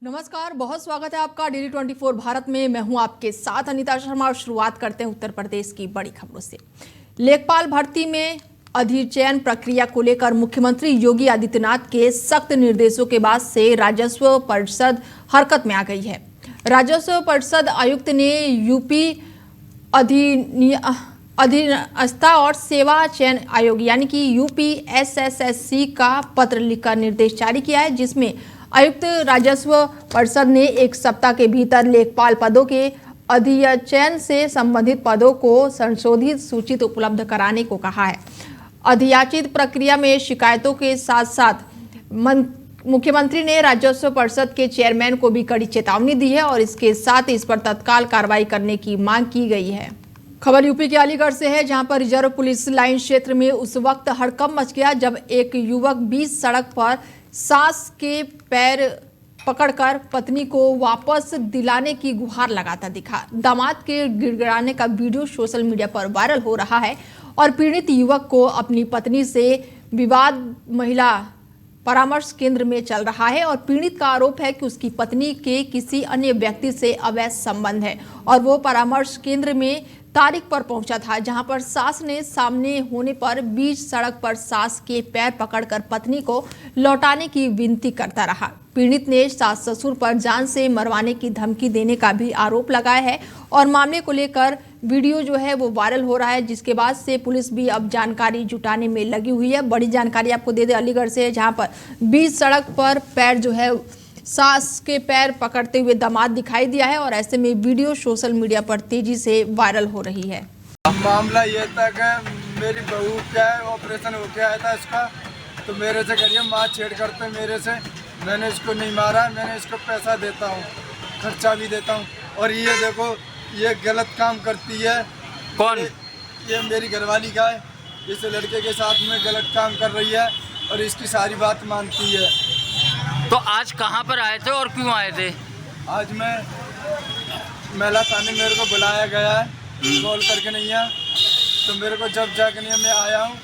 नमस्कार, बहुत स्वागत है आपका डेली 24 भारत में। मैं हूं आपके साथ अनीता शर्मा और शुरुआत करते हैं उत्तर प्रदेश की बड़ी खबरों से। लेखपाल भर्ती में अधिचयन प्रक्रिया को लेकर मुख्यमंत्री योगी आदित्यनाथ के सख्त निर्देशों के बाद से राजस्व परिषद हरकत में आ गई है। राजस्व परिषद आयुक्त ने यूपी अधीनस्था और सेवा चयन आयोग यानी कि यूपीएसएसएससी का पत्र लिखकर निर्देश जारी किया है, जिसमें आयुक्त राजस्व परिषद ने 1 सप्ताह के भीतर लेखपाल पदों के अधिचयन से संबंधित पदों को संशोधित सूची उपलब्ध कराने को कहा है। अधियाचित प्रक्रिया में शिकायतों के साथ साथ मुख्यमंत्री ने राजस्व परिषद के चेयरमैन को भी कड़ी चेतावनी दी है और इसके साथ इस पर तत्काल कार्रवाई करने की मांग की गई है। खबर यूपी के अलीगढ़ से है, जहां पर रिजर्व पुलिस लाइन क्षेत्र में उस वक्त हड़कंप मच गया जब एक युवक बीच सड़क पर सास के पैर पकड़कर पत्नी को वापस दिलाने की गुहार लगाता दिखा। दामाद के गिड़गिड़ाने का वीडियो सोशल मीडिया पर वायरल हो रहा है और पीड़ित युवक को अपनी पत्नी से विवाद महिला परामर्श केंद्र में चल रहा है और पीड़ित का आरोप है कि उसकी पत्नी के किसी अन्य व्यक्ति से अवैध संबंध है और वो परामर्श केंद्र में तारीख पर पहुंचा था, जहां पर सास ने सामने होने पर बीच सड़क पर सास के पैर पकड़कर पत्नी को लौटाने की विनती करता रहा। पीड़ित ने सास ससुर पर जान से मरवाने की धमकी देने का भी आरोप लगाया है और मामले को लेकर वीडियो जो है वो वायरल हो रहा है, जिसके बाद से पुलिस भी अब जानकारी जुटाने में लगी हुई है। बड़ी जानकारी आपको दे दे अलीगढ़ से, जहाँ पर बीच सड़क पर पैर जो है सास के पैर पकड़ते हुए दामाद दिखाई दिया है और ऐसे में वीडियो सोशल मीडिया पर तेजी से वायरल हो रही है। मामला ये था कि मेरी बहू क्या है ऑपरेशन हो के आया था इसका, तो मेरे से करिए माँ छेड़ करते मेरे से। मैंने इसको नहीं मारा, मैंने इसको पैसा देता हूँ, खर्चा भी देता हूँ और ये देखो ये गलत काम करती है। कौन? ये मेरी घरवाली का है, इस लड़के के साथ में गलत काम कर रही है और इसकी सारी बात मानती है। तो आज कहाँ पर आए थे और क्यों आए थे? आज मैं महिला थाने मेरे को बुलाया गया है, कॉल करके नहीं है, तो मेरे को जब जाकर नहीं मैं आया हूँ।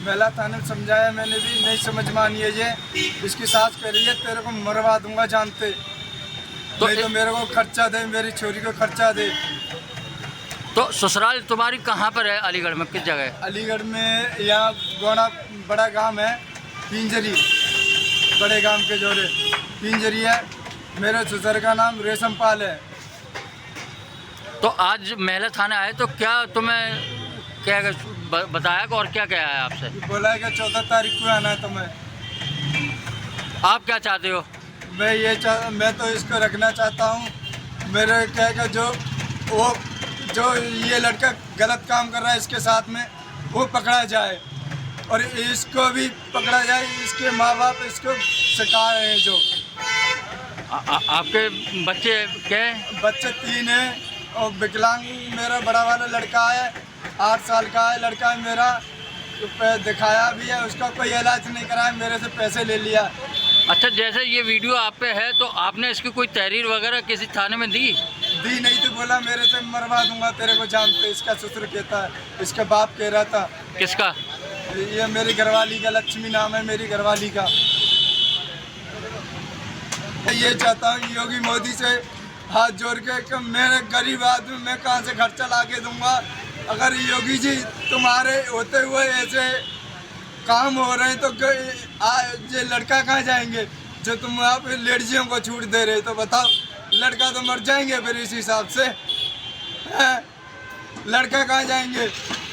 महिला थाने में समझाया मैंने भी, नहीं समझ मानिए। ये इसकी सास कह रही है तेरे को मरवा दूंगा जानते, तो नहीं तो मेरे को खर्चा दे, मेरी छोरी को खर्चा दे। तो ससुराल तुम्हारी कहाँ पर है अलीगढ़ में, किस जगह? अलीगढ़ में यहाँ गोना बड़ा गांव है पिंजरी, बड़े गांव के जोड़े पिंजरी है। मेरे ससुर का नाम रेशमपाल है। तो आज महिला थाने आए तो क्या तुम्हें क्या बताया और क्या कहा है आपसे? बोला है कि 14 तारीख को आना है तुम्हें। आप क्या चाहते हो? मैं तो इसको रखना चाहता हूँ। मेरे क्या जो ये लड़का गलत काम कर रहा है इसके साथ में वो पकड़ा जाए और इसको भी पकड़ा जाए। इसके माँ बाप इसको सिखा रहे हैं जो आपके बच्चे क्या हैं? बच्चे 3 हैं और विकलांग मेरा बड़ा वाला लड़का है, 8 साल का है लड़का है मेरा। दिखाया भी है, उसका कोई इलाज नहीं कराया, मेरे से पैसे ले लिया। अच्छा, जैसे ये वीडियो आप पे है तो आपने इसकी कोई तहरीर वगैरह किसी थाने में दी नहीं तो बोला मेरे से मरवा दूंगा तेरे को जानते। इसका ससुर कहता है, इसका बाप कह रहा था। किसका? ये मेरी घरवाली का, लक्ष्मी नाम है मेरी घरवाली का। ये चाहता हूँ योगी मोदी से हाथ जोड़ के कि मेरे गरीब आदमी मैं कहाँ से खर्चा ला के दूंगा। अगर योगी जी तुम्हारे होते हुए ऐसे काम हो रहे हैं तो ये लड़का कहाँ जाएंगे जो तुम आप लेडीजों को छूट दे रहे? तो बताओ, लड़का तो मर जाएंगे फिर इस हिसाब से। लड़का कहाँ जाएंगे?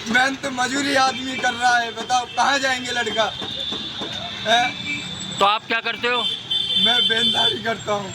मेहनत तो मजूरी आदमी कर रहा है, बताओ कहाँ जाएंगे लड़का है? तो आप क्या करते हो? मैं बेनदारी करता हूँ।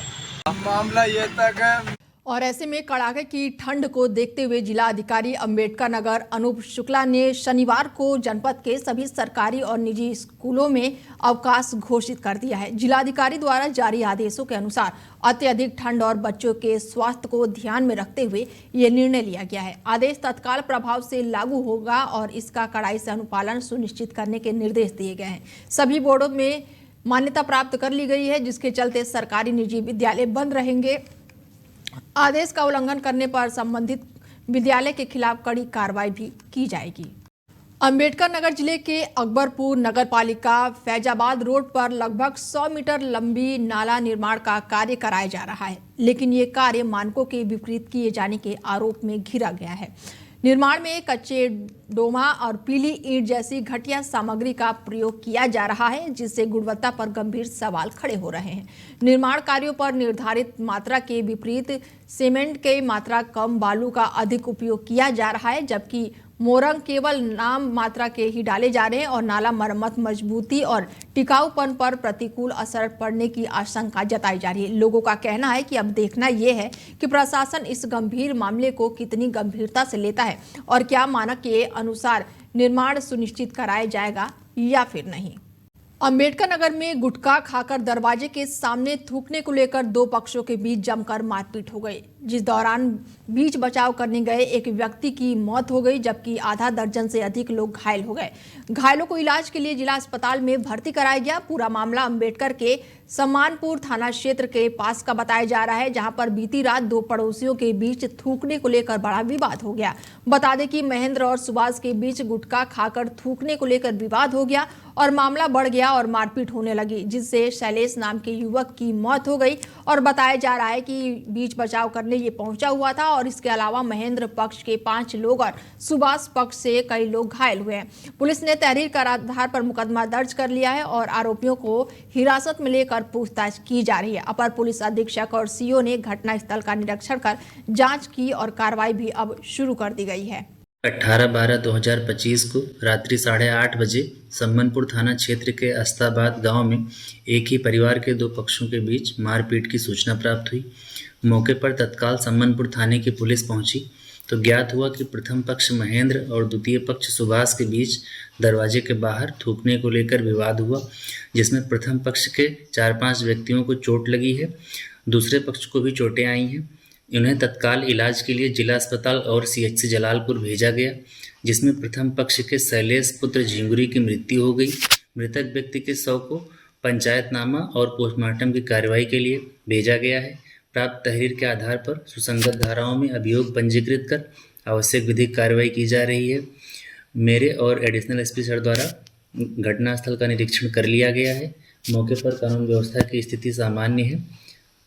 मामला ये था कि और ऐसे में कड़ाके की ठंड को देखते हुए जिला अधिकारी अंबेडकर नगर अनूप शुक्ला ने शनिवार को जनपद के सभी सरकारी और निजी स्कूलों में अवकाश घोषित कर दिया है। जिलाधिकारी द्वारा जारी आदेशों के अनुसार अत्यधिक ठंड और बच्चों के स्वास्थ्य को ध्यान में रखते हुए ये निर्णय लिया गया है। आदेश तत्काल प्रभाव से लागू होगा और इसका कड़ाई से अनुपालन सुनिश्चित करने के निर्देश दिए गए हैं। सभी बोर्डों में मान्यता प्राप्त कर ली गई है, जिसके चलते सरकारी निजी विद्यालय बंद रहेंगे। आदेश का उल्लंघन करने पर संबंधित विद्यालय के खिलाफ कड़ी कार्रवाई भी की जाएगी। अंबेडकर नगर जिले के अकबरपुर नगरपालिका फैजाबाद रोड पर लगभग 100 मीटर लंबी नाला निर्माण का कार्य कराया जा रहा है, लेकिन ये कार्य मानकों के विपरीत किए जाने के आरोप में घिरा गया है। निर्माण में कच्चे डोमा और पीली ईंट जैसी घटिया सामग्री का प्रयोग किया जा रहा है, जिससे गुणवत्ता पर गंभीर सवाल खड़े हो रहे हैं। निर्माण कार्यों पर निर्धारित मात्रा के विपरीत सीमेंट की मात्रा कम, बालू का अधिक उपयोग किया जा रहा है, जबकि मोरंग केवल नाम मात्रा के ही डाले जा रहे हैं और नाला मरम्मत, मजबूती और टिकाऊपन पर प्रतिकूल असर पड़ने की आशंका जताई जा रही है। लोगों का कहना है कि अब देखना यह है कि प्रशासन इस गंभीर मामले को कितनी गंभीरता से लेता है और क्या मानक के अनुसार निर्माण सुनिश्चित कराया जाएगा या फिर नहीं। अंबेडकर नगर में गुटखा खाकर दरवाजे के सामने थूकने को लेकर दो पक्षों के बीच जमकर मारपीट हो गई, जिस दौरान बीच बचाव करने गए एक व्यक्ति की मौत हो गई, जबकि आधा दर्जन से अधिक लोग घायल हो गए। घायलों को इलाज के लिए जिला अस्पताल में भर्ती कराया गया। पूरा मामला अंबेडकर के सम्मानपुर थाना क्षेत्र के पास का बताया जा रहा है, जहां पर बीती रात दो पड़ोसियों के बीच थूकने को लेकर बड़ा विवाद हो गया। बता दें कि महेंद्र और सुभाष के बीच गुटखा खाकर थूकने को लेकर विवाद हो गया और मामला बढ़ गया और मारपीट होने लगी, जिससे शैलेश नाम के युवक की मौत हो गई। और बताया जा रहा है कि बीच बचाव करने ये पहुंचा हुआ था और इसके अलावा महेंद्र पक्ष के 5 लोग और सुभाष पक्ष से कई लोग घायल हुए हैं। पुलिस ने तहरीर के आधार पर मुकदमा दर्ज कर लिया है और आरोपियों को हिरासत में लेकर पूछताछ की जा रही है। अपर पुलिस अधीक्षक और सीओ ने घटनास्थल का निरीक्षण कर जांच की और कार्रवाई भी अब शुरू कर दी गई है। 18/12/2025 को रात्रि 8:30 बजे सम्मानपुर थाना क्षेत्र के अस्ताबाद गांव में एक ही परिवार के दो पक्षों के बीच मारपीट की सूचना प्राप्त हुई। मौके पर तत्काल सम्मानपुर थाने की पुलिस पहुंची तो ज्ञात हुआ कि प्रथम पक्ष महेंद्र और द्वितीय पक्ष सुभाष के बीच दरवाजे के बाहर थूकने को लेकर विवाद हुआ, जिसमें प्रथम पक्ष के 4-5 व्यक्तियों को चोट लगी है। दूसरे पक्ष को भी चोटें आई हैं। उन्हें तत्काल इलाज के लिए जिला अस्पताल और CHC जलालपुर भेजा गया, जिसमें प्रथम पक्ष के शैलेश पुत्र झिंगुरी की मृत्यु हो गई। मृतक व्यक्ति के शव को पंचायतनामा और पोस्टमार्टम की कार्रवाई के लिए भेजा गया है। प्राप्त तहरीर के आधार पर सुसंगत धाराओं में अभियोग पंजीकृत कर आवश्यक विधिक कार्रवाई की जा रही है। मेरे और एडिशनल SP सर द्वारा घटनास्थल का निरीक्षण कर लिया गया है। मौके पर कानून व्यवस्था की स्थिति सामान्य है।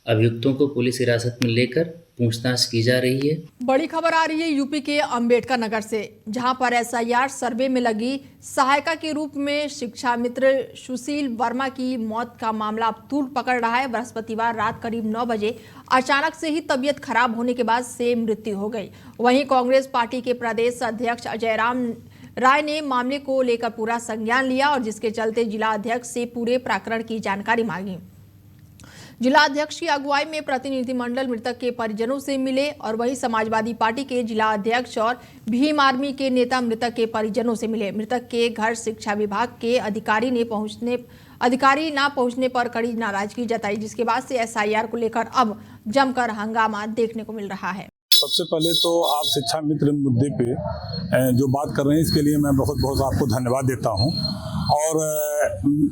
अभियुक्तों को पुलिस हिरासत में लेकर पूछताछ की जा रही है। बड़ी खबर आ रही है यूपी के अंबेडकर नगर से, जहां पर SIR सर्वे में लगी सहायिका के रूप में शिक्षा मित्र सुशील वर्मा की मौत का मामला अब तूल पकड़ रहा है। बृहस्पतिवार रात करीब 9 बजे अचानक से ही तबीयत खराब होने के बाद से मृत्यु हो गई। वहीं कांग्रेस पार्टी के प्रदेश अध्यक्ष अजय राम राय ने मामले को लेकर पूरा संज्ञान लिया और जिसके चलते जिला अध्यक्ष से पूरे प्रकरण की जानकारी मांगी। जिला अध्यक्ष की अगुवाई में प्रतिनिधिमंडल मृतक के परिजनों से मिले और वहीं समाजवादी पार्टी के जिला अध्यक्ष और भीम आर्मी के नेता मृतक के परिजनों से मिले। मृतक के घर शिक्षा विभाग के अधिकारी ना पहुंचने पर कड़ी नाराजगी जताई, जिसके बाद से SIR को लेकर अब जमकर हंगामा देखने को मिल रहा है। सबसे पहले तो आप शिक्षा मित्र मुद्दे पे जो बात कर रहे हैं, इसके लिए मैं बहुत बहुत आपको धन्यवाद देता हूं। और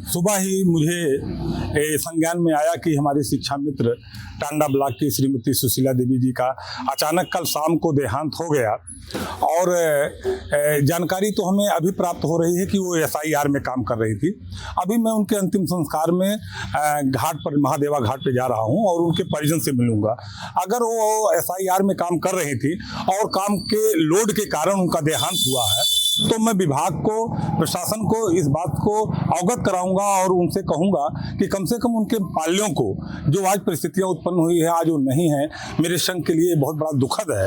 सुबह ही मुझे संज्ञान में आया कि हमारी शिक्षा मित्र टांडा ब्लॉक की श्रीमती सुशीला देवी जी का अचानक कल शाम को देहांत हो गया। और जानकारी तो हमें अभी प्राप्त हो रही है कि वो SIR में काम कर रही थी। अभी मैं उनके अंतिम संस्कार में घाट पर, महादेवा घाट पे जा रहा हूं और उनके परिजन से मिलूंगा। अगर वो SIR में काम कर रही थी और काम के लोड के कारण उनका देहांत हुआ है, तो मैं विभाग को, प्रशासन को इस बात को अवगत कराऊंगा और उनसे कहूंगा कि कम से कम उनके पाल्यों को, जो आज परिस्थितियां उत्पन्न हुई है, आज वो नहीं है, मेरे संघ के लिए बहुत बड़ा दुखद है।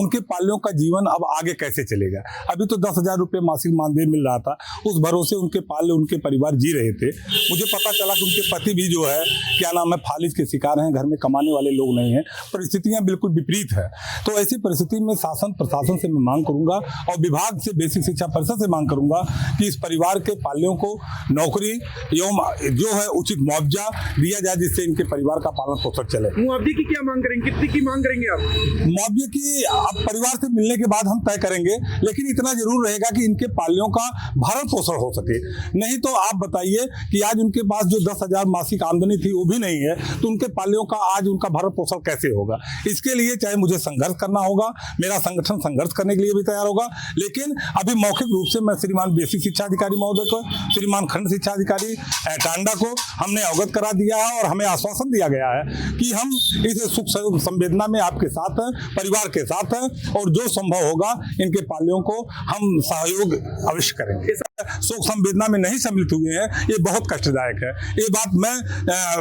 उनके पाल्यों का जीवन अब आगे कैसे चलेगा? अभी तो 10,000 रुपये मासिक मानदेय मिल रहा था, उस भरोसे उनके पाल्य, उनके परिवार जी रहे थे। मुझे पता चला कि उनके पति भी जो है, क्या नाम है, फालिज के शिकार हैं, घर में कमाने वाले लोग नहीं हैं। परिस्थितियां बिल्कुल विपरीत है। तो ऐसी परिस्थिति में शासन प्रशासन से मैं मांग करूंगा और विभाग से, बेसिक शिक्षा परिषद से मांग करूंगा कि इस परिवार के पाल्यों को नौकरी एवं जो है उचित मुआवजा दिया जाए, जिससे इनके परिवार का पालन पोषण चले। मुआवजे की क्या मांग करेंगे? कितनी की मांग करेंगे आप? मुआवजे की अब परिवार से मिलने के बाद हम तय करेंगे, लेकिन इतना जरूर रहेगा कि इनके पाल्यों का भरण पोषण हो सके। नहीं तो आप बताइए कि आज उनके पास जो 10,000 मासिक आमदनी थी वो भी नहीं है, तो उनके पाल्यों का आज उनका भरण पोषण कैसे होगा? इसके लिए चाहे मुझे संघर्ष करना होगा, मेरा संगठन संघर्ष करने के लिए भी तैयार होगा, लेकिन अभी मौखिक रूप से मैं श्रीमान बेसिक शिक्षा अधिकारी महोदय को, श्रीमान खंड शिक्षा अधिकारी टांडा को हमने अवगत करा दिया है और हमें आश्वासन दिया गया है कि हम इस सुख संवेदना में आपके साथ हैं, परिवार के साथ हैं और जो संभव होगा इनके पालियों को हम सहयोग अवश्य करेंगे। शोक संवेदना में नहीं सम्मिलित हुए हैं, ये बहुत कष्टदायक है। ये बात मैं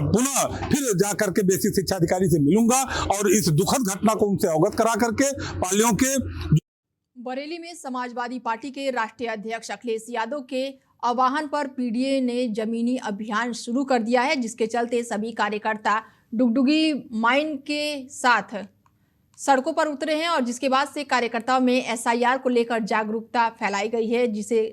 पुनः फिर जाकर के बेसिक शिक्षा अधिकारी से मिलूंगा और इस दुखद घटना को उनसे अवगत करा करके पालियों के। बरेली में समाजवादी पार्टी के राष्ट्रीय अध्यक्ष अखिलेश यादव के आह्वान पर पीडीए ने जमीनी अभियान शुरू कर दिया है, जिसके चलते सभी कार्यकर्ता डुगडुगी माइन के साथ सड़कों पर उतरे हैं और जिसके बाद से कार्यकर्ताओं में एसआईआर को लेकर जागरूकता फैलाई गई है। जिसे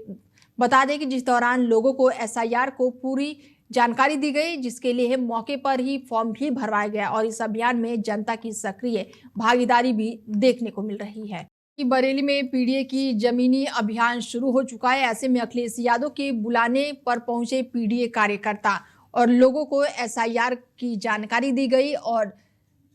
बता दें कि जिस दौरान लोगों को एसआईआर को पूरी जानकारी दी गई, जिसके लिए मौके पर ही फॉर्म भी भरवाया गया और इस अभियान में जनता की सक्रिय भागीदारी भी देखने को मिल रही है। बरेली में पीडीए की जमीनी अभियान शुरू हो चुका है। ऐसे में अखिलेश यादव के बुलाने पर पहुंचे पीडीए कार्यकर्ता और लोगों को एसआईआर की जानकारी दी गई और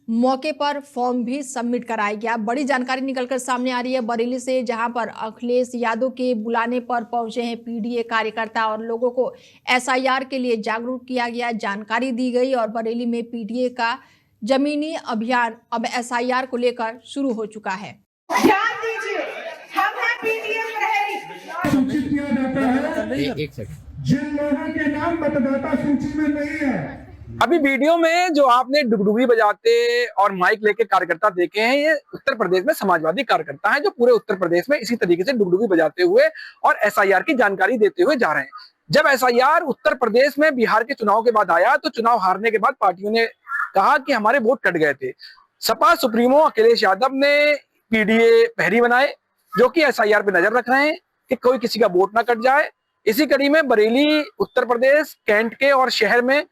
मौके पर फॉर्म भी सबमिट कराया गया। बड़ी जानकारी निकलकर सामने आ रही है बरेली से, जहां पर अखिलेश यादव के बुलाने पर पहुंचे हैं पीडीए कार्यकर्ता और लोगों को एसआईआर के लिए जागरूक किया गया, जानकारी दी गई और बरेली में पीडीए का जमीनी अभियान अब एसआईआर को लेकर शुरू हो चुका है। ध्यान दीजिए, हम हैं पीडीएम प्रहरी। सूचित किया जाता है एक सेकंड, जिन लोगों के नाम मतदाता सूची में नहीं है। अभी वीडियो में जो आपने डुगडुगी बजाते और माइक लेके कार्यकर्ता देखे हैं, ये उत्तर प्रदेश में समाजवादी कार्यकर्ता हैं जो पूरे उत्तर प्रदेश में इसी तरीके से डुगडुगी बजाते हुए और एसआईआर की जानकारी देते हुए जा रहे हैं। जब एसआईआर उत्तर प्रदेश में बिहार के चुनाव के बाद आया तो चुनाव हारने के बाद पार्टियों ने कहा कि हमारे वोट कट गए थे। सपा सुप्रीमो अखिलेश यादव ने पीडीए प्रहरी बनाए जो कि एसआईआर पे नजर रख रहे हैं कि कोई किसी का वोट ना कट जाए। इसी कड़ी में बरेली उत्तर प्रदेश कैंट के और शहर में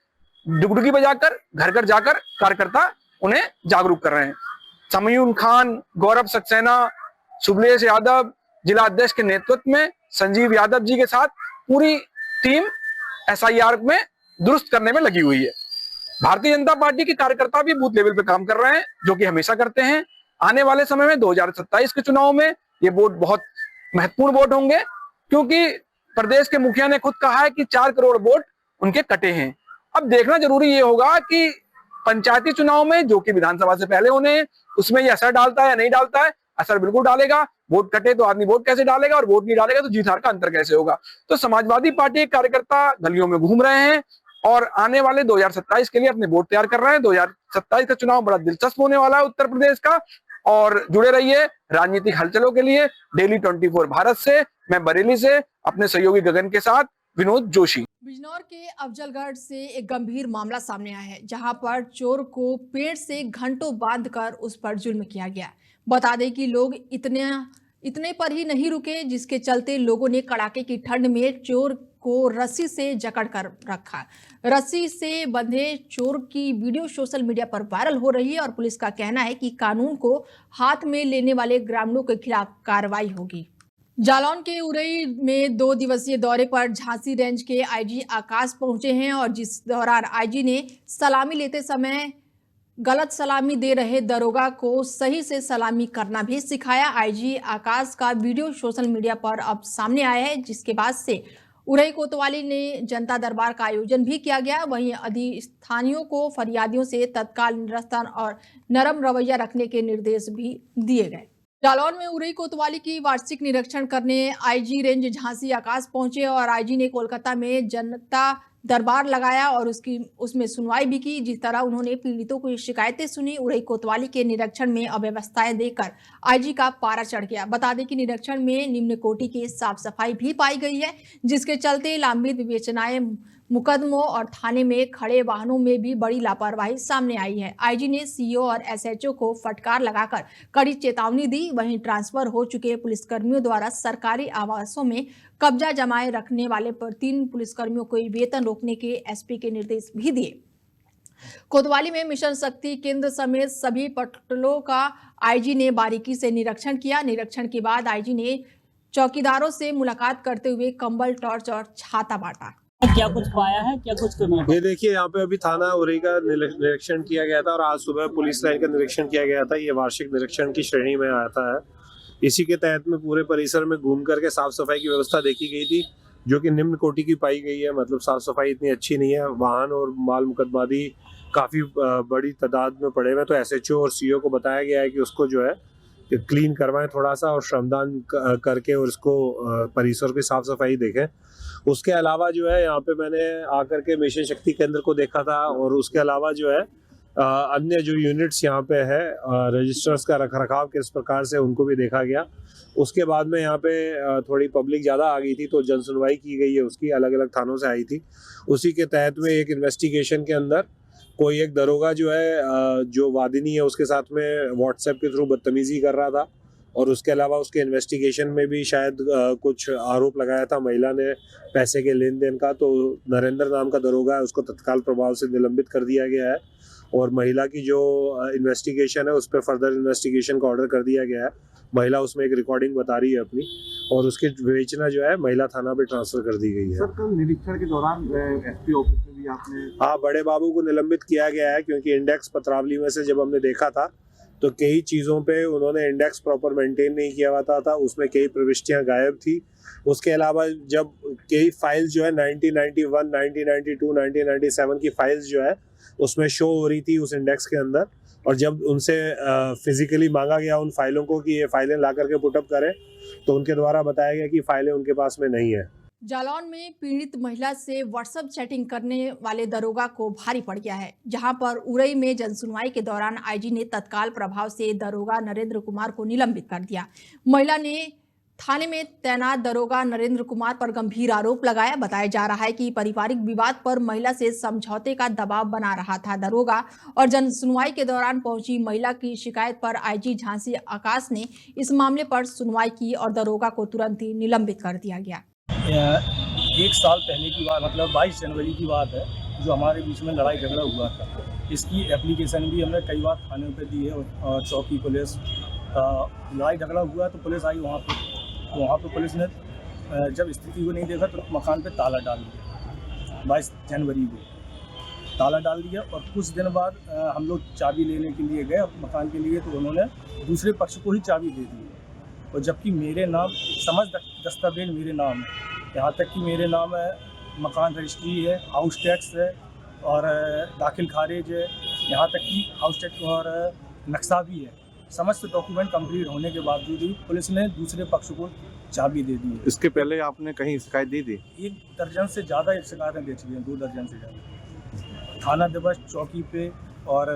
डुगडुगी बजाकर घर घर जाकर कार्यकर्ता उन्हें जागरूक कर रहे हैं। समयून खान, गौरव सक्सेना, शुभलेश यादव जिला अध्यक्ष के नेतृत्व में संजीव यादव जी के साथ पूरी टीम एसआईआर में दुरुस्त करने में लगी हुई है। भारतीय जनता पार्टी के कार्यकर्ता भी बूथ लेवल पे काम कर रहे हैं जो कि हमेशा करते हैं। आने वाले समय में 2027 के चुनाव में ये वोट बहुत महत्वपूर्ण वोट होंगे क्योंकि प्रदेश के मुखिया ने खुद कहा है कि 4 करोड़ वोट उनके कटे हैं। अब देखना जरूरी ये होगा कि पंचायती चुनाव में जो कि विधानसभा से पहले होने हैं उसमें ये असर डालता है या नहीं डालता है। असर बिल्कुल डालेगा। वोट कटे तो आदमी वोट कैसे डालेगा और वोट नहीं डालेगा तो जीत हार का अंतर कैसे होगा। तो समाजवादी पार्टी के कार्यकर्ता गलियों में घूम रहे हैं और आने वाले 2027 के लिए अपने वोट तैयार कर रहे हैं। 2027 का चुनाव बड़ा दिलचस्प होने वाला है उत्तर प्रदेश का और जुड़े रहिए राजनीतिक हलचलों के लिए। डेली 24 भारत से मैं बरेली से अपने सहयोगी गगन के साथ विनोद जोशी। बिजनौर के अफजलगढ़ से एक गंभीर मामला सामने आया है, जहां पर चोर को पेड़ से घंटों बांधकर उस पर जुल्म किया गया। बता दें कि लोग इतने पर ही नहीं रुके, जिसके चलते लोगों ने कड़ाके की ठंड में चोर को रस्सी से जकड़ कर रखा। रस्सी से बंधे चोर की वीडियो सोशल मीडिया पर वायरल हो रही है और पुलिस का कहना है कि कानून को हाथ में लेने वाले ग्रामीणों के खिलाफ कार्रवाई होगी। जालौन के उरई में 2 दिवसीय दौरे पर झांसी रेंज के आईजी आकाश पहुंचे हैं और जिस दौरान आईजी ने सलामी लेते समय गलत सलामी दे रहे दरोगा को सही से सलामी करना भी सिखाया। आईजी आकाश का वीडियो सोशल मीडिया पर अब सामने आया है, जिसके बाद से उरई कोतवाली ने जनता दरबार का आयोजन भी किया गया। वहीं अधिष्ठानियों को फरियादियों से तत्काल निरसन और नरम रवैया रखने के निर्देश भी दिए गए। जालौन में उरई कोतवाली की वार्षिक निरीक्षण करने आईजी रेंज झांसी आकाश पहुंचे और आईजी ने कोलकाता में जनता दरबार लगाया और उसमें सुनवाई भी की। जिस तरह उन्होंने पीड़ितों की शिकायतें सुनी, उरई कोतवाली के निरीक्षण में अव्यवस्थाएं देखकर आईजी का पारा चढ़ गया। बता दें कि निरीक्षण में निम्न कोटि की साफ सफाई भी पाई गई है, जिसके चलते लंबित विवेचनाएं, मुकदमों और थाने में खड़े वाहनों में भी बड़ी लापरवाही सामने आई है। आईजी ने सीओ और एसएचओ को फटकार लगाकर कड़ी चेतावनी दी। वहीं ट्रांसफर हो चुके पुलिसकर्मियों द्वारा सरकारी आवासों में कब्जा जमाए रखने वाले 3 पुलिसकर्मियों को वेतन रोकने के एसपी के निर्देश भी दिए। कोतवाली में मिशन शक्ति केंद्र समेत सभी पटलों का आईजी ने बारीकी से निरीक्षण किया। निरीक्षण के बाद आईजी ने चौकीदारों से मुलाकात करते हुए कंबल, टॉर्च और छाता बांटा। क्या कुछ पाया है, क्या कुछ करना? ये देखिए, यहाँ पे अभी थाना उरई का निरीक्षण किया गया था और आज सुबह पुलिस लाइन का निरीक्षण किया गया था। ये वार्षिक निरीक्षण की श्रेणी में आता है। इसी के तहत में पूरे परिसर में घूम करके साफ सफाई की व्यवस्था देखी गई थी, जो कि निम्न कोटि की पाई गई है। मतलब साफ सफाई इतनी अच्छी नहीं है, वाहन और माल मुकदमादी काफ़ी बड़ी तादाद में पड़े हुए हैं। तो एसएचओ और सीओ को बताया गया है कि उसको जो है क्लीन करवाएं थोड़ा सा और श्रमदान करके और इसको परिसर की साफ सफाई देखें। उसके अलावा जो है यहाँ पे मैंने आकर के मिशन शक्ति केंद्र को देखा था, और उसके अलावा जो है अन्य जो यूनिट्स यहाँ पे है रजिस्टर्स का रखरखाव किस प्रकार से, उनको भी देखा गया। उसके बाद में यहाँ पे थोड़ी पब्लिक ज़्यादा आ गई थी, तो जन सुनवाई की गई है, उसकी अलग अलग थानों से आई थी। उसी के तहत में एक इन्वेस्टिगेशन के अंदर कोई एक दरोगा जो है जो वादिनी है उसके साथ में व्हाट्सएप के थ्रू बदतमीजी कर रहा था, और उसके अलावा उसके इन्वेस्टिगेशन में भी शायद कुछ आरोप लगाया था महिला ने पैसे के लेन देन का। तो नरेंद्र नाम का दरोगा है, उसको तत्काल प्रभाव से निलंबित कर दिया गया है, और महिला की जो इन्वेस्टिगेशन है उस पर फर्दर इन्वेस्टिगेशन का ऑर्डर कर दिया गया है। महिला उसमें एक रिकॉर्डिंग बता रही है अपनी, और उसकी विवेचना जो है महिला थाना पे ट्रांसफर कर दी गई है। सर, कल निरीक्षण के दौरान एसपी ऑफिस में भी आपने हाँ, बड़े बाबू को निलंबित किया गया है, क्योंकि इंडेक्स पत्रावली में से जब हमने देखा था तो कई चीज़ों पे उन्होंने इंडेक्स प्रॉपर मेंटेन नहीं किया हुआ था, उसमें कई प्रविष्टियां गायब थी। उसके अलावा जब कई फाइल्स जो है 1991, 1992, 1997 की फाइल्स जो है उसमें शो हो रही थी उस इंडेक्स के अंदर, और जब उनसे फिजिकली मांगा गया उन फाइलों को कि ये फाइलें ला करके पुटअप करें, तो उनके द्वारा बताया गया कि फाइलें उनके पास में नहीं है। जालौन में पीड़ित महिला से व्हाट्सएप चैटिंग करने वाले दरोगा को भारी पड़ गया है, जहां पर उरई में जनसुनवाई के दौरान आईजी ने तत्काल प्रभाव से दरोगा नरेंद्र कुमार को निलंबित कर दिया। महिला ने थाने में तैनात दरोगा नरेंद्र कुमार पर गंभीर आरोप लगाया। बताया जा रहा है कि पारिवारिक विवाद पर महिला से समझौते का दबाव बना रहा था दरोगा, और जनसुनवाई के दौरान पहुंची महिला की शिकायत पर आईजी झांसी आकाश ने इस मामले पर सुनवाई की और दरोगा को तुरंत ही निलंबित कर दिया गया। एक साल पहले की बात, मतलब 22 जनवरी की बात है, जो हमारे बीच में लड़ाई झगड़ा हुआ था। इसकी एप्लीकेशन भी हमने कई बार थाने पे दी है, और चौकी पुलिस लड़ाई झगड़ा हुआ तो पुलिस आई वहाँ पे, तो वहाँ पे पुलिस ने जब स्थिति को नहीं देखा तो मकान पे ताला डाल दिया। 22 जनवरी को ताला डाल दिया, और कुछ दिन बाद हम लोग चाबी लेने के लिए गए मकान के लिए, तो उन्होंने दूसरे पक्ष को ही चाबी दे दी, और जबकि मेरे नाम समस्त दस्तावेज मेरे नाम है, यहाँ तक कि मेरे नाम है, मकान रजिस्ट्री है, हाउस टैक्स है, और दाखिल खारिज है, यहाँ तक कि हाउस टैक्स और नक्शा भी है। समस्त डॉक्यूमेंट कंप्लीट होने के बावजूद भी पुलिस ने दूसरे पक्ष को चाबी दे दी है। इसके पहले आपने कहीं शिकायत दी थी? 1 दर्जन से ज़्यादा शिकायतें दे चुकी हैं, 2 दर्जन से ज़्यादा थाना दिवस चौकी पे। और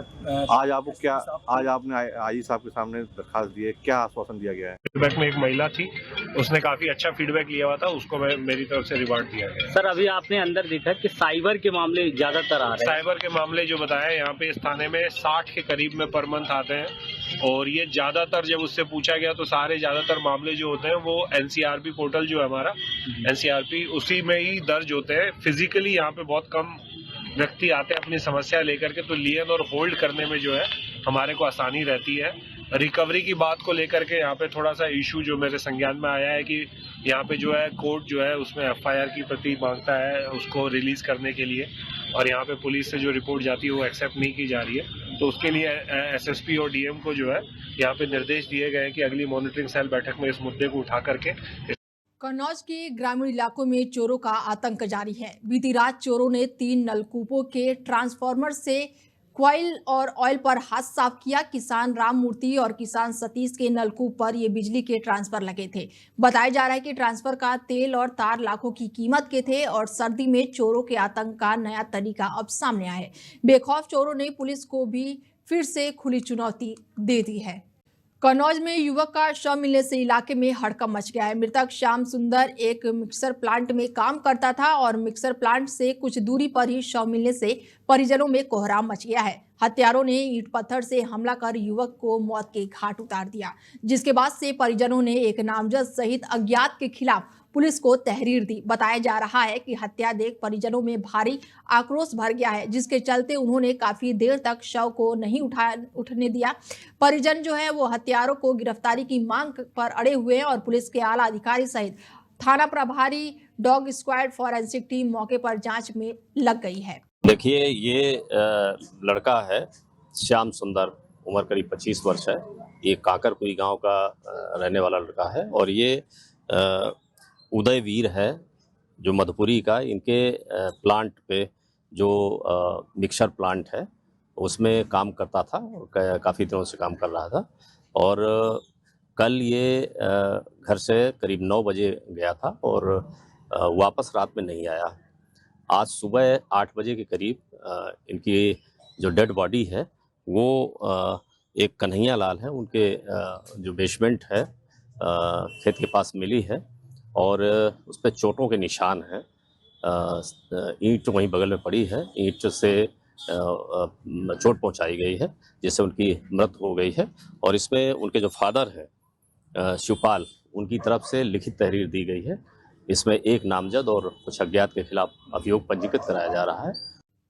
आज आपको क्या, आज आपने आईजी साहब के सामने दरखास्त दी है, क्या आश्वासन दिया गया है? फीडबैक में एक महिला थी, उसने काफी अच्छा फीडबैक लिया हुआ था, उसको मेरी तरफ से रिवार्ड दिया गया। सर, अभी आपने अंदर देखा कि साइबर के मामले ज्यादातर आ रहे हैं। साइबर के मामले जो बताया यहाँ पे इस थाने में 60 के करीब में पर मंथ आते हैं, और ये ज्यादातर जब उससे पूछा गया तो सारे ज्यादातर मामले जो होते हैं वो एनसीआरपी पोर्टल जो है हमारा एनसीआरपी, उसी में ही दर्ज होते हैं। फिजिकली यहाँ पे बहुत कम व्यक्ति आते हैं अपनी समस्या लेकर के, तो लियन और होल्ड करने में जो है हमारे को आसानी रहती है। रिकवरी की बात को लेकर के यहाँ पे थोड़ा सा इशू जो मेरे संज्ञान में आया है कि यहाँ पे जो है कोर्ट जो है उसमें एफआईआर की प्रति मांगता है उसको रिलीज करने के लिए, और यहाँ पे पुलिस से जो रिपोर्ट जाती है वो एक्सेप्ट नहीं की जा रही है। तो उसके लिए एसएसपी और डीएम को जो है यहाँ पे निर्देश दिए गए हैं कि अगली मॉनिटरिंग सेल बैठक में इस मुद्दे को उठा करके। कन्नौज के ग्रामीण इलाकों में चोरों का आतंक जारी है। बीती रात चोरों ने 3 नलकूपों के ट्रांसफार्मर से क्वाइल और ऑयल पर हाथ साफ किया। किसान राम मूर्ति और किसान सतीश के नलकूप पर ये बिजली के ट्रांसफर लगे थे। बताया जा रहा है कि ट्रांसफर का तेल और तार लाखों की कीमत के थे, और सर्दी में चोरों के आतंक का नया तरीका अब सामने आया है। बेखौफ चोरों ने पुलिस को भी फिर से खुली चुनौती दे दी है। कन्नौज में युवक का शव मिलने से इलाके में हड़कंप मच गया है। मृतक श्याम सुंदर एक मिक्सर प्लांट में काम करता था, और मिक्सर प्लांट से कुछ दूरी पर ही शव मिलने से परिजनों में कोहराम मच गया है। हत्यारों ने ईंट पत्थर से हमला कर युवक को मौत के घाट उतार दिया, जिसके बाद से परिजनों ने एक नामजद सहित अज्ञात के खिलाफ पुलिस को तहरीर दी। बताया जा रहा है कि हत्या देख परिजनों में भारी आक्रोश भर गया है, जिसके चलते उन्होंने काफी देर तक शव को नहीं उठने दिया। परिजन जो है वो हत्यारों को गिरफ्तारी की मांग पर अड़े हुए हैं, और पुलिस के आला अधिकारी सहित थाना प्रभारी डॉग स्क्वाड फॉरेंसिक टीम मौके पर जांच में लग गई है। देखिए, ये लड़का है श्याम सुंदर, उम्र करीब 25 वर्ष है। ये काकरपुरी गांव का रहने वाला लड़का है और ये उदयवीर है जो मधुपुरी का, इनके प्लांट पे जो मिक्सर प्लांट है उसमें काम करता था और काफ़ी दिनों से काम कर रहा था। और कल ये घर से करीब 9 बजे गया था और वापस रात में नहीं आया। आज सुबह 8 बजे के करीब इनकी जो डेड बॉडी है वो एक कन्हैया लाल है, उनके जो बेसमेंट है खेत के पास मिली है और उस पर चोटों के निशान हैं। ईंट वहीं बगल में पड़ी है, ईंट से चोट पहुंचाई गई है जिससे उनकी मृत्यु हो गई है। और इसमें उनके जो फादर हैं शिवपाल, उनकी तरफ से लिखित तहरीर दी गई है। इसमें एक नामजद और कुछ अज्ञात के खिलाफ अभियोग पंजीकृत कराया जा रहा है।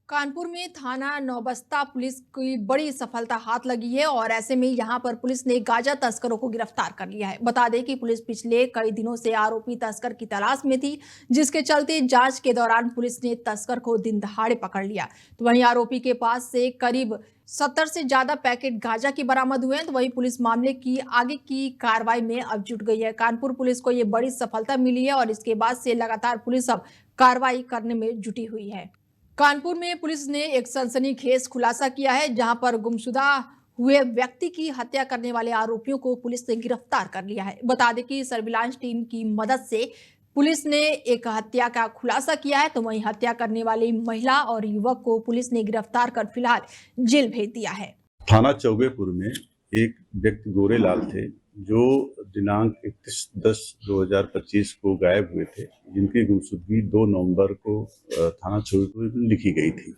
कानपुर में थाना नौबस्ता पुलिस की बड़ी सफलता हाथ लगी है और ऐसे में यहां पर पुलिस ने गांजा तस्करों को गिरफ्तार कर लिया है। बता दें कि पुलिस पिछले कई दिनों से आरोपी तस्कर की तलाश में थी, जिसके चलते जांच के दौरान पुलिस ने तस्कर को दिन दहाड़े पकड़ लिया। तो वहीं आरोपी के पास से करीब 70 से ज्यादा पैकेट गांजा की बरामद हुए हैं। तो वहीं पुलिस मामले की आगे की कार्रवाई में अब जुट गई है। कानपुर पुलिस को ये बड़ी सफलता मिली है और इसके बाद से लगातार पुलिस अब कार्रवाई करने में जुटी हुई है। कानपुर में पुलिस ने एक सनसनीखेज खुलासा किया है, जहां पर गुमशुदा हुए व्यक्ति की हत्या करने वाले आरोपियों को पुलिस ने गिरफ्तार कर लिया है। बता दें कि सर्विलांस टीम की मदद से पुलिस ने एक हत्या का खुलासा किया है। तो वहीं हत्या करने वाली महिला और युवक को पुलिस ने गिरफ्तार कर फिलहाल जेल भेज दिया है। थाना चौबेपुर में एक व्यक्ति गोरे लाल थे जो दिनांक 31/10/2025 को गायब हुए थे, जिनकी गुमशुदगी 2 नवंबर को थाना चौबेपुर में लिखी गई थी।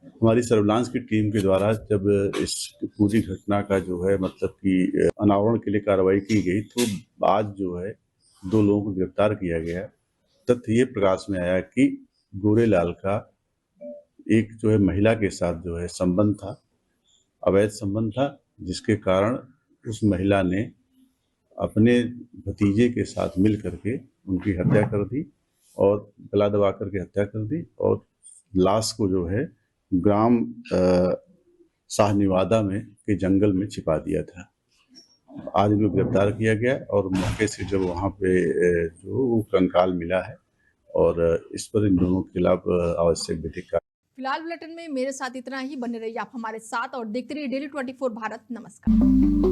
हमारी सर्विलांस की टीम के द्वारा जब इस पूरी घटना का जो है मतलब कि अनावरण के लिए कार्रवाई की गई, तो आज जो है 2 लोगों को गिरफ्तार किया गया। तथ्य ये प्रकाश में आया कि गोरे लाल का एक जो है महिला के साथ जो है संबंध था, अवैध संबंध था, जिसके कारण उस महिला ने अपने भतीजे के साथ मिल करके उनकी हत्या कर दी और गला दबा करके हत्या कर दी और लाश को जो है ग्राम शाहनिवादा में के जंगल में छिपा दिया था। आज इनको गिरफ्तार किया गया और मौके से जब वहाँ पे जो कंकाल मिला है और इस पर इन दोनों के खिलाफ आवश्यक विधिक। फिलहाल बुलेटिन में मेरे साथ इतना ही। बने रहिए आप हमारे साथ और देखते रहिए डेली 24 भारत। नमस्कार।